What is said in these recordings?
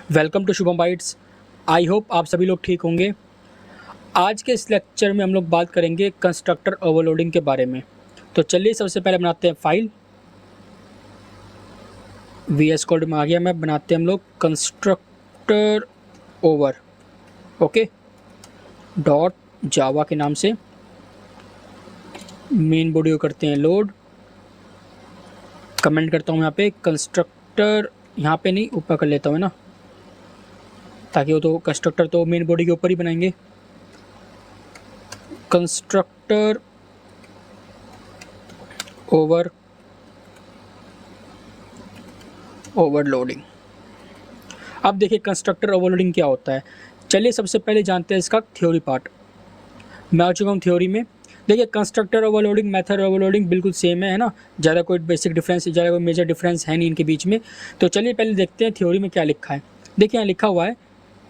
Welcome to Shubham bytes. I hope आप सभी लोग ठीक होंगे। आज के इस लेक्चर में हम लोग बात करेंगे कंस्ट्रक्टर ओवरलोडिंग के बारे में। तो चलिए सबसे पहले बनाते हैं फाइल। VS कोड में आ गया मैं, बनाते हैं हम लोग कंस्ट्रक्टर ओवर ओके डॉट जावा के नाम से। मेन बॉडी को करते हैं लोड। कमेंट करता हूँ यहाँ पे कंस्ट्रक्टर, यहाँ पे नहीं ऊपर कर लेता हूँ ना, ताकि वो तो कंस्ट्रक्टर तो मेन बॉडी के ऊपर ही बनाएंगे। Constructor overloading. अब देखिए कंस्ट्रक्टर ओवरलोडिंग क्या होता है। चलिए सबसे पहले जानते हैं इसका थ्योरी पार्ट। मैं आ चुका हूँ थ्योरी में। देखिए कंस्ट्रक्टर ओवरलोडिंग, मेथड ओवरलोडिंग बिल्कुल सेम है ना, ज़्यादा कोई बेसिक डिफरेंस, ज़्यादा कोई मेजर डिफरेंस है नहीं इनके बीच में। तो चलिए पहले देखते हैं थ्योरी में क्या लिखा है। देखिए यहाँ लिखा हुआ है,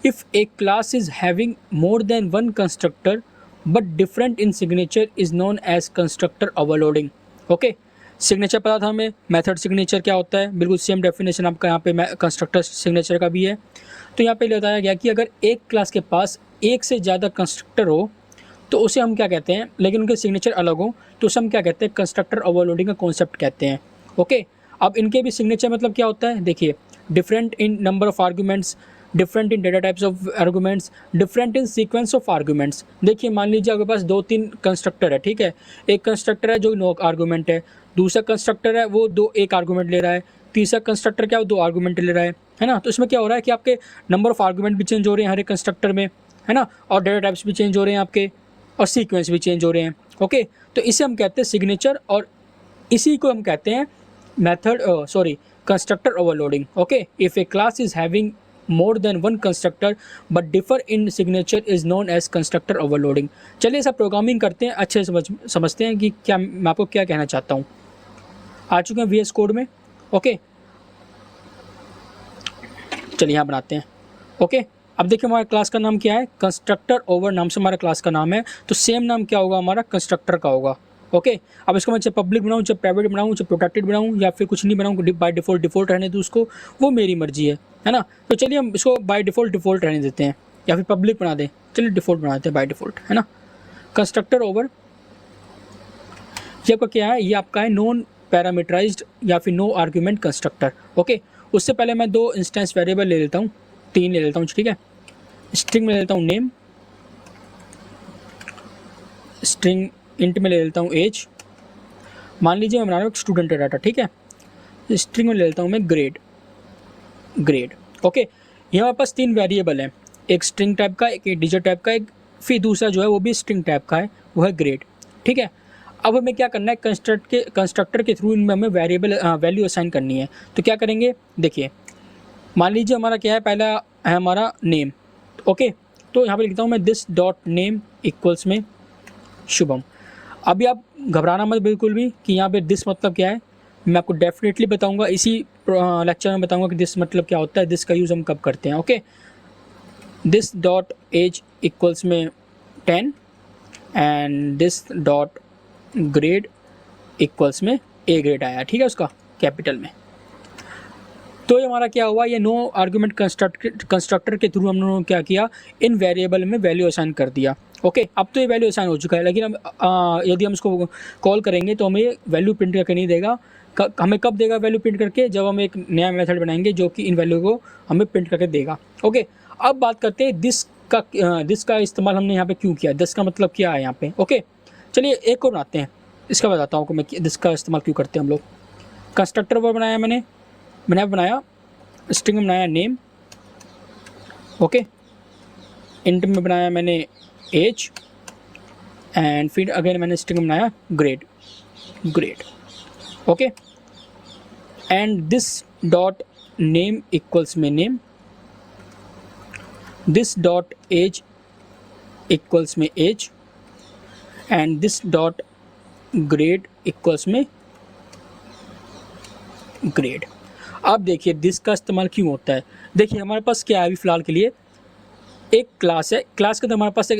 if a class is having more than one constructor but different in signature is known as constructor overloading. Okay, signature पता था हमें, मेथड सिग्नेचर क्या होता है, बिल्कुल सेम डेफिनेशन आपका यहाँ पे कंस्ट्रक्टर सिग्नेचर का भी है। तो यहाँ पे बताया गया कि अगर एक क्लास के पास एक से ज़्यादा कंस्ट्रक्टर हो तो उसे हम क्या कहते हैं, लेकिन उनके सिग्नेचर अलग हो तो उसे हम क्या कहते हैं, कंस्ट्रक्टर ओवरलोडिंग का कॉन्सेप्ट कहते हैं। ओके, अब इनके भी सिग्नेचर मतलब क्या होता है, देखिए different in number of arguments, different in data types of arguments, different in sequence of arguments. देखिए मान लीजिए आपके पास 2-3 कंस्ट्रक्टर है, ठीक है। एक कंस्ट्रक्टर है जो 9 आर्गूमेंट है, दूसरा कंस्ट्रक्टर है वो 1 आर्गूमेंट ले रहा है, तीसरा कंस्ट्रक्टर क्या है वो 2 आर्गूमेंट ले रहा है ना। तो इसमें क्या हो रहा है कि आपके नंबर ऑफ आर्गूमेंट भी चेंज हो रहे हैं हर एक कंस्ट्रक्टर में, है ना, और डेटा टाइप्स भी चेंज हो रहे हैं आपके, और सीक्वेंस भी चेंज हो रहे हैं। ओके, तो इसे हम कहते हैं सिग्नेचर, और इसी को हम कहते हैं method constructor overloading. Okay, if a class is having more than one constructor but differ in signature is known as constructor overloading. चलिए सब प्रोग्रामिंग करते हैं, अच्छे समझते हैं कि क्या मैं आपको क्या कहना चाहता हूँ। आ चुके हैं VS कोड में। ओके, चलिए यहाँ बनाते हैं। ओके, अब देखिए हमारे क्लास का नाम क्या है, कंस्ट्रक्टर ओवर नाम से हमारा क्लास का नाम है। तो सेम नाम क्या होगा हमारा, कंस्ट्रक्टर का होगा। ओके, अब इसको मैं चाहे पब्लिक बनाऊँ, चाहे प्राइवेट बनाऊँ, चाहे प्रोटेक्टेड बनाऊँ, या फिर कुछ नहीं बनाऊँ, बाय डिफ़ॉल्ट रहने दूँ उसको, वो मेरी मर्जी है ना। तो चलिए हम इसको बाय डिफ़ॉल्ट रहने देते हैं, या फिर पब्लिक बना दें। चलिए डिफ़ॉल्ट बना देते हैं, बाय डिफ़ॉल्ट, है ना। कंस्ट्रक्टर ओवर ये आपका क्या है, ये आपका है नॉन पैरामीटराइज्ड या फिर नो आर्ग्यूमेंट कंस्ट्रक्टर। ओके, उससे पहले मैं 2 इंस्टेंस वेरिएबल ले लेता हूँ, 3 ले लेता हूँ, ठीक है। स्ट्रिंग में ले लेता हूँ नेम, स्ट्रिंग इंट में ले लेता हूँ एज। मान लीजिए मैं बना रहा हूँ स्टूडेंट डाटा, ठीक है। स्ट्रिंग में ले लेता हूँ मैं ग्रेड। ओके, यहाँ हमारे पास 3 वेरिएबल हैं, एक स्ट्रिंग टाइप का, एक इंटीजर टाइप का, एक फिर दूसरा जो है वो भी स्ट्रिंग टाइप का है, वो है ग्रेड, ठीक है। अब हमें क्या करना है, कंस्ट्रक्टर के थ्रू इनमें हमें वैल्यू असाइन करनी है। तो क्या करेंगे, देखिए मान लीजिए हमारा क्या है, पहला है हमारा नेम। ओके, तो यहाँ पे लिखता हूँ मैं दिस डॉट नेम इक्वल्स में शुभम। अभी आप घबराना मत बिल्कुल भी कि यहाँ पे दिस मतलब क्या है, मैं आपको डेफिनेटली बताऊंगा, इसी लेक्चर में बताऊंगा कि दिस मतलब क्या होता है, दिस का यूज़ हम कब करते हैं। Okay, this dot age equals में 10 and this dot grade equals में A ग्रेड आया, ठीक है, उसका कैपिटल में। तो ये हमारा क्या हुआ, ये नो आर्गुमेंट कंस्ट्रक्टर के थ्रू हम लोगों ने क्या किया, इन वेरिएबल में वैल्यू असाइन कर दिया। ओके, अब तो ये वैल्यू असाइन हो चुका है, लेकिन अब यदि हम इसको कॉल करेंगे तो हमें वैल्यू प्रिंट करके नहीं देगा। हमें कब देगा वैल्यू प्रिंट करके, जब हम एक नया मेथड बनाएंगे जो कि इन वैल्यू को हमें प्रिंट करके देगा। ओके, अब बात करते हैं दिस का इस्तेमाल हमने यहाँ पे क्यों किया, दिस का मतलब क्या है यहाँ पे। ओके, चलिए एक और बनाते हैं, इसका बताता हूँ कि मैं दिस का इस्तेमाल क्यों करते हैं हम लोग। कंस्ट्रक्टर पर बनाया मैंने बनाया स्ट्रिंग में बनाया नेम। ओके, इंट में बनाया मैंने एज, एंड फिर अगेन मैंने स्ट्रिंग में बनाया grade. Okay, and this dot name equals में name, this dot age equals में age, and this dot grade equals में ग्रेड। अब देखिए दिस का इस्तेमाल क्यों होता है। देखिए हमारे पास क्या है अभी फ़िलहाल के लिए, एक क्लास है, क्लास के अंदर हमारे पास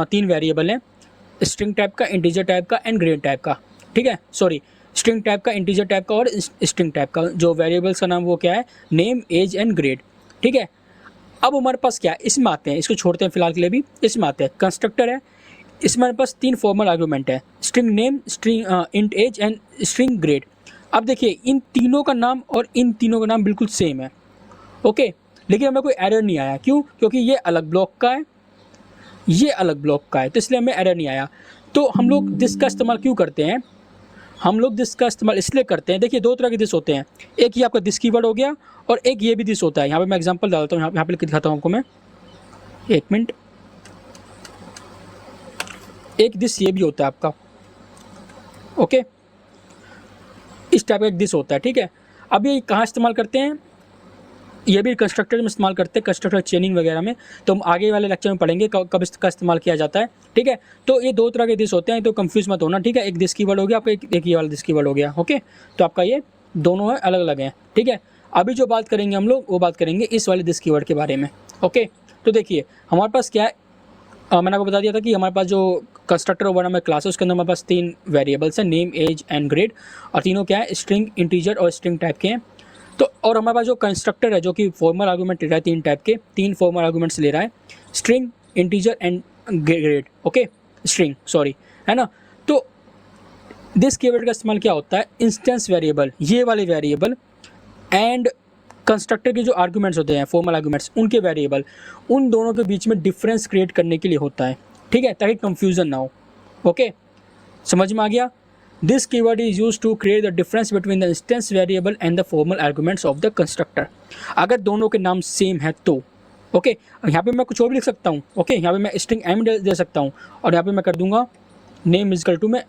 3 वेरिएबल हैं, स्ट्रिंग टाइप का, इंटीजर टाइप का एंड ग्रेड टाइप का, ठीक है। सॉरी, स्ट्रिंग टाइप का, इंटीजर टाइप का और स्ट्रिंग टाइप का। जो वेरिएबल्स का नाम वो क्या है, नेम, एज एंड ग्रेड, ठीक है। अब हमारे पास क्या है, इसमें आते हैं, इसको छोड़ते हैं फिलहाल के लिए भी, इसमें आते हैं। कंस्ट्रक्टर है, इसमें हमारे पास 3 फॉर्मल आर्गूमेंट है, string name, string int age and string grade. अब देखिए इन तीनों का नाम और इन तीनों का नाम बिल्कुल सेम है, ओके, लेकिन हमें कोई एरर नहीं आया। क्यों? क्योंकि ये अलग ब्लॉक का है, ये अलग ब्लॉक का है, तो इसलिए हमें एरर नहीं आया। तो हम लोग दिस का इस्तेमाल क्यों करते हैं? हम लोग दिस का इस्तेमाल इसलिए करते हैं, देखिए 2 तरह के दिस होते हैं, एक ये आपका दिस कीवर्ड हो गया और एक ये भी दिस होता है। यहाँ पे मैं एग्जांपल डालता हूँ, यहाँ पे दिखाता हूँ आपको मैं, 1 मिनट। एक दिस ये भी होता है आपका, ओके, इस टाइप का एक दिस होता है, ठीक है। अब ये कहाँ इस्तेमाल करते हैं? ये भी कंस्ट्रक्टर में इस्तेमाल करते हैं, कंस्ट्रक्टर चेनिंग वगैरह में, तो हम आगे वाले लेक्चर में पढ़ेंगे कब इसका इस्तेमाल किया जाता है, ठीक है। तो ये 2 तरह के दिस होते हैं, तो कंफ्यूज मत होना, ठीक है। एक दिस कीवर्ड हो गया आपका, एक ये वाला दिस कीवर्ड हो गया, ओके। तो आपका ये दोनों है, अलग अलग हैं, ठीक है। अभी जो बात करेंगे हम लोग, वो बात करेंगे इस वाले दिस कीवर्ड के बारे में, ओके। तो देखिए हमारे पास क्या है, मैंने आपको बता दिया था कि हमारे पास जो कंस्ट्रक्टर ओवर हमारे क्लास है उसके अंदर हमारे पास 3 वेरिएबल्स हैं, नेम, एज एंड ग्रेड, और तीनों क्या है, स्ट्रिंग, इंटीजर और स्ट्रिंग टाइप के हैं। तो और हमारे पास जो कंस्ट्रक्टर है जो कि फॉर्मल आर्गूमेंट ले रहा है, 3 टाइप के, 3 फॉर्मल आर्गूमेंट्स ले रहा है, string, integer and grade, okay, string sorry, है ना। तो दिस कीवर्ड का इस्तेमाल क्या होता है, इंस्टेंस वेरिएबल, ये वाले वेरिएबल एंड कंस्ट्रक्टर के जो आर्गूमेंट्स होते हैं, फॉर्मल आर्गूमेंट्स, उनके वेरिएबल, उन दोनों के बीच में डिफरेंस क्रिएट करने के लिए होता है, ठीक है, ताकि कंफ्यूजन ना हो, ओके। समझ में आ गया? This keyword is used to create the difference between the instance variable and the formal arguments of the constructor. अगर दोनों के नाम सेम है तो, ओके। यहाँ पे मैं कुछ और भी लिख सकता हूँ, ओके, यहाँ पे मैं स्ट्रिंग एम दे सकता हूँ और यहाँ पे मैं कर दूंगा नेम इजकल टू में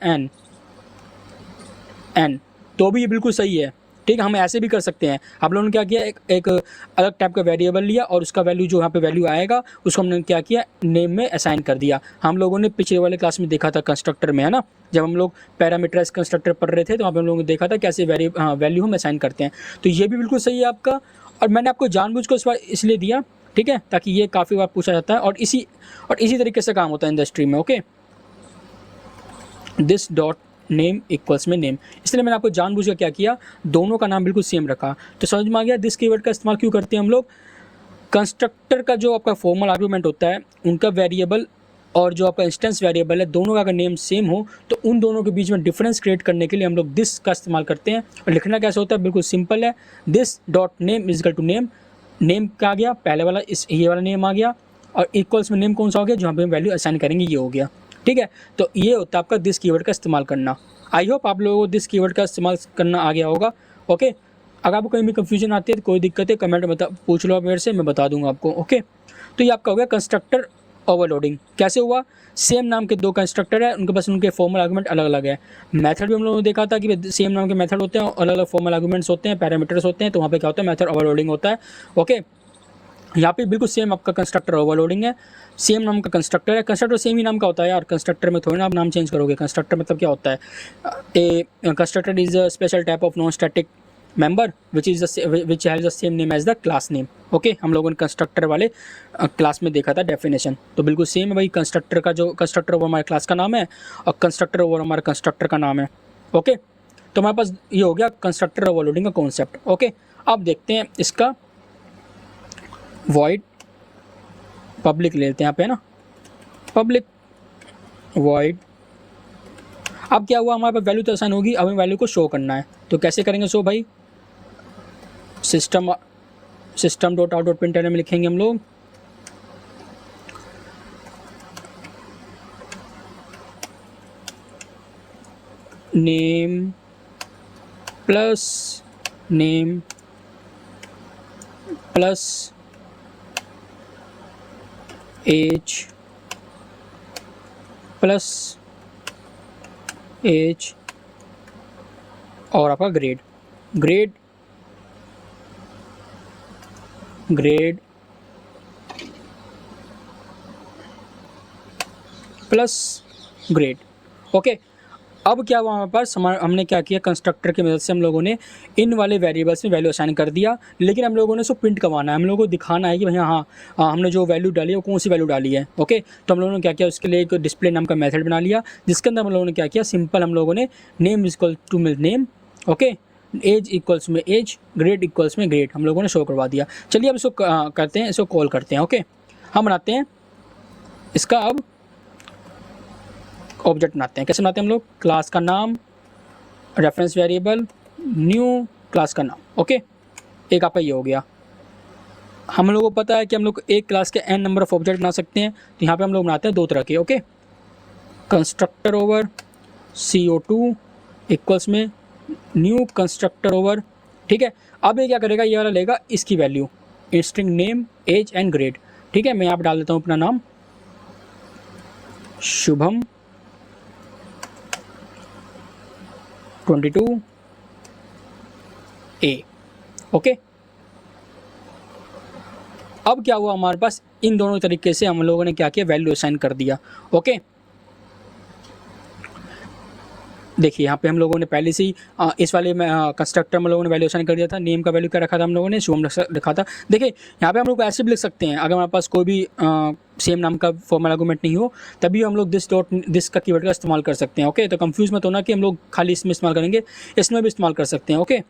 एन, तो भी ये बिल्कुल सही है, ठीक है। हम ऐसे भी कर सकते हैं। आप लोगों ने क्या किया, एक अलग टाइप का वेरिएबल लिया और उसका वैल्यू जो यहाँ पे वैल्यू आएगा उसको हमने क्या किया, नेम में असाइन कर दिया। हम लोगों ने पिछले वाले क्लास में देखा था कंस्ट्रक्टर में, है ना, जब हम लोग पैरामीटराइज कंस्ट्रक्टर पढ़ रहे थे तो हम लोगों ने देखा था कैसे वैल्यू हम असाइन करते हैं। तो ये भी बिल्कुल सही है आपका, और मैंने आपको जानबूझ को इस बार इसलिए दिया, ठीक है, ताकि ये काफ़ी बार पूछा जाता है और इसी तरीके से काम होता है इंडस्ट्री में, okay. This dot name equals में नेम, इसलिए मैंने आपको जानबूझकर क्या किया, दोनों का नाम बिल्कुल सेम रखा। तो समझ में आ गया दिस कीवर्ड का इस्तेमाल क्यों करते हैं हम लोग। कंस्ट्रक्टर का जो आपका फॉर्मल आर्गूमेंट होता है, उनका वेरिएबल और जो आपका इंस्टेंस वेरिएबल है, दोनों का अगर नेम सेम हो तो उन दोनों के बीच में डिफरेंस क्रिएट करने के लिए हम लोग दिस का इस्तेमाल करते हैं। और लिखना कैसे होता है, बिल्कुल सिंपल है, this dot name equal to name, name क्या आ गया, पहले वाला ये वाला नेम आ गया, और इक्वल्स में नेम कौन सा हो गया, जहाँ पे हम वैल्यू असाइन करेंगे, ये हो गया, ठीक है। तो ये होता है आपका दिस कीवर्ड का इस्तेमाल करना। आई होप आप लोगों को दिस कीवर्ड का इस्तेमाल करना आ गया होगा, ओके। अगर आपको कहीं भी कंफ्यूजन आती है तो कोई दिक्कत है कमेंट में पूछ लो आप मेरे से, मैं बता दूंगा आपको, ओके। तो ये आपका हो गया कंस्ट्रक्टर ओवरलोडिंग। कैसे हुआ, सेम नाम के 2 कंस्ट्रक्टर है, उनके पास उनके फॉर्मल आर्गूमेंट अलग अलग है। मेथड भी हम लोगों ने देखा था कि सेम नाम के मेथड होते हैं, अलग अलग फॉर्मल आर्गूमेंट्स होते हैं, पैरामीटर्स होते हैं, तो वहाँ पे क्या होता है, मेथड ओवरलोडिंग होता है, ओके। यहाँ पे बिल्कुल सेम आपका कंस्ट्रक्टर ओवरलोडिंग है, सेम नाम का कंस्ट्रक्टर है। कंस्ट्रक्टर सेम ही नाम का होता है यार, कंस्ट्रक्टर में थोड़ी ना आप नाम चेंज करोगे। कंस्ट्रक्टर मतलब क्या होता है, a constructor is a special type of non static member which has the same name as the class name, okay. हम लोगों ने कंस्ट्रक्टर वाले क्लास में देखा था डेफिनेशन, तो बिल्कुल सेम है भाई। कंस्ट्रक्टर का जो कंस्ट्रक्टर ओवर हमारे क्लास का नाम है और कंस्ट्रक्टर ओवर हमारे कंस्ट्रक्टर का नाम है, ओके। तो हमारे पास ये हो गया कंस्ट्रक्टर ओवरलोडिंग का कॉन्सेप्ट, ओके। अब देखते हैं इसका void पब्लिक ले लेते हैं यहाँ पे, है ना, पब्लिक void। अब क्या हुआ, हमारे पास वैल्यू तो आसान होगी, अब हमें वैल्यू को शो करना है, तो कैसे करेंगे शो भाई, system dot out dot println में लिखेंगे हम लोग name plus age plus age और आपका ग्रेड प्लस ग्रेड, ओके। अब क्या हुआ, हमारे पास हमने क्या किया, कंस्ट्रक्टर की मदद से हम लोगों ने इन वाले वेरिएबल्स में वैल्यू असाइन कर दिया, लेकिन हम लोगों ने उसको प्रिंट करवाना है, हम लोगों को दिखाना है कि भैया हाँ हमने जो वैल्यू डाली है वो कौन सी वैल्यू डाली है, ओके। तो हम लोगों ने क्या किया, उसके लिए एक डिस्प्ले नाम का मेथड बना लिया, जिसके अंदर हम लोगों ने क्या किया, सिंपल हम लोगों ने name is equal to name, okay, age equals में एज, ग्रेड इक्वल्स में ग्रेड हम लोगों ने शो करवा दिया। चलिए अब इसको करते हैं, इसको कॉल करते हैं। ओके, हम बनाते हैं इसका अब ऑब्जेक्ट बनाते हैं। कैसे बनाते हैं हम लोग? क्लास का नाम, रेफरेंस वेरिएबल, न्यू क्लास का नाम। ओके, एक आपका ये हो गया। हम लोगों को पता है कि हम लोग एक क्लास के n नंबर ऑफ ऑब्जेक्ट बना सकते हैं, तो यहाँ पे हम लोग बनाते हैं दो तरह के। Okay, constructor over CO2 equals में न्यू कंस्ट्रक्टर ओवर, ठीक है। अब ये क्या करेगा, ये वाला लेगा इसकी value, string name, age and grade, ठीक है। मैं यहाँ पर डाल देता हूँ अपना नाम शुभम 22A। ओके, अब क्या हुआ हमारे पास, इन दोनों तरीके से हम लोगों ने क्या किया, वैल्यू असाइन कर दिया। ओके, देखिए यहाँ पे हम लोगों ने पहले से ही इस वाले में कंस्ट्रक्टर में लोगों ने वैल्यू असाइन कर दिया था। नेम का वैल्यू क्या रखा था हम लोगों ने, शुभम रखा था। देखिए यहाँ पे हम लोग ऐसे भी लिख सकते हैं, अगर हमारे पास कोई भी सेम नाम का फॉर्मल आर्गुमेंट नहीं हो, तभी हम लोग दिस का कीवर्ड का इस्तेमाल कर सकते हैं। ओके, तो कंफ्यूज मत होना कि हम लोग खाली इसमें इस्तेमाल करेंगे, इसमें भी इस्तेमाल कर सकते हैं। ओके,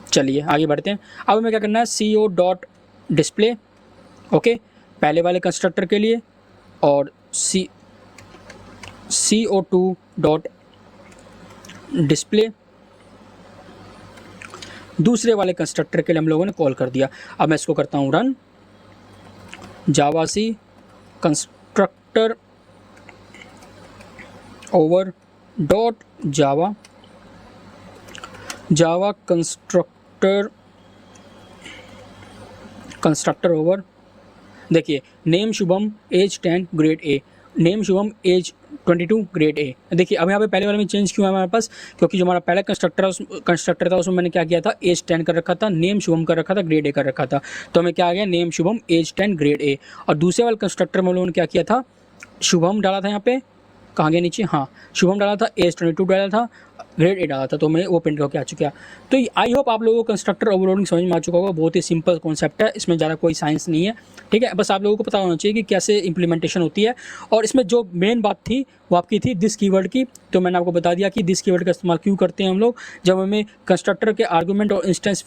चलिए आगे बढ़ते हैं। अब हमें क्या करना है, CO.display, ओके, पहले वाले कंस्ट्रक्टर के लिए, और CO2.display दूसरे वाले कंस्ट्रक्टर के लिए हम लोगों ने कॉल कर दिया। अब मैं इसको करता हूँ run, javac constructor over dot java, java constructor over, देखिए name Shubham age 10 grade A, name Shubham age 22 grade A. देखिए अब यहाँ पे पहले वाले में चेंज क्यों है हमारे पास, क्योंकि जो हमारा पहला कंस्ट्रक्टर था उसमें मैंने क्या किया था, एज 10 कर रखा था, नेम शुभम कर रखा था, ग्रेड ए कर रखा था। तो हमें क्या आ गया, name Shubham age 10 grade A. और दूसरे वाले कंस्ट्रक्टर में हम लोगों ने क्या किया था, शुभम डाला था, यहाँ पे कहाँ गया नीचे, हाँ शुभम डाला था, एज 22 डाला था, ग्रेड ए डाला था, तो मैं वो प्रिंट होकर आ चुका। तो आई होप आप लोगों को कंस्ट्रक्टर ओवरलोडिंग समझ में आ चुका होगा। बहुत ही सिंपल कॉन्सेप्ट है, इसमें ज़्यादा कोई साइंस नहीं है, ठीक है। बस आप लोगों को पता होना चाहिए कि कैसे इंप्लीमेंटेशन होती है। और इसमें जो मेन बात थी वो आपकी थी दिस कीवर्ड की, तो मैंने आपको बता दिया कि दिस कीवर्ड का इस्तेमाल क्यों करते हैं हम लोग, जब हमें कंस्ट्रक्टर के आर्गूमेंट और इंस्टेंस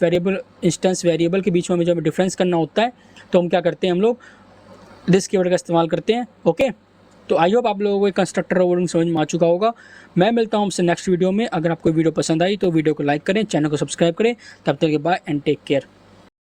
वेरिएबल के बीच में जब डिफरेंस करना होता है, तो हम क्या करते हैं, हम लोग दिस कीवर्ड का इस्तेमाल करते हैं। ओके, तो आई होप आप लोगों को कंस्ट्रक्टर ओवरलोडिंग समझ में आ चुका होगा। मैं मिलता हूँ आपसे नेक्स्ट वीडियो में। अगर आपको वीडियो पसंद आई तो वीडियो को लाइक करें, चैनल को सब्सक्राइब करें। तब तक के बाय एंड टेक केयर।